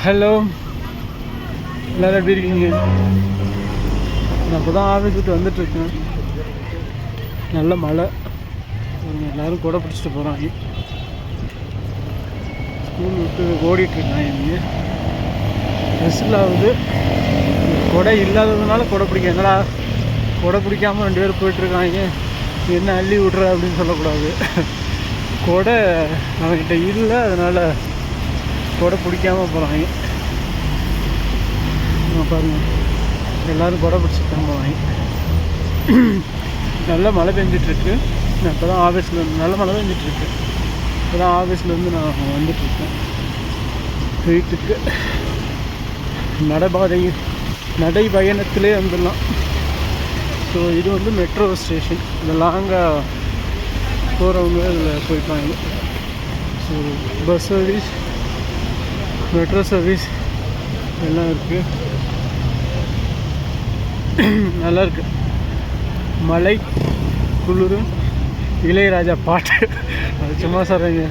Hello, எல்லோரும் எப்படி இருக்கீங்க? நான் இப்போ தான் ஆஃபீஸ் விட்டு வந்துட்டுருக்கேன். நல்ல மழை, எல்லோரும் கூட பிடிச்சிட்டு போகிறாங்க. ஸ்கூல் விட்டு ஓடிட்டுருக்காங்க. இங்கே ரிசல் ஆகுது. கொடை இல்லாததுனால கொடை பிடிக்க, என்னடா கொடை பிடிக்காமல் 2 பேர் போயிட்டுருக்காங்க, என்ன அள்ளி விட்ற அப்படின்னு சொல்லக்கூடாது. கொடை அவன்கிட்ட இல்லை, அதனால் கொடை பிடிக்காமல் போகிறாங்க. பாருங்கள், எல்லோரும் கொடை பிடிச்சிட்டு தான் போவாங்க. நல்ல மழை பெஞ்சிட்ருக்கு. நான் இப்போ தான் ஆஃபீஸில் நல்ல மழை பெஞ்சிட்ருக்கு. இப்போ தான் ஆஃபீஸ்லேருந்து நான் வந்துட்டுருக்கேன் வீட்டுக்கு. நடை பயணத்திலே வந்துடலாம். ஸோ இது வந்து மெட்ரோ ஸ்டேஷன். இந்த லாங்காக போகிறவங்க இதில் போய்ப்பாங்க. So bus service, metro service எல்லாம் இருக்குது. நல்லாயிருக்கு. மழை, குளிர், இளையராஜா பாட்டு, அது சும்மா சொல்கிறேங்க.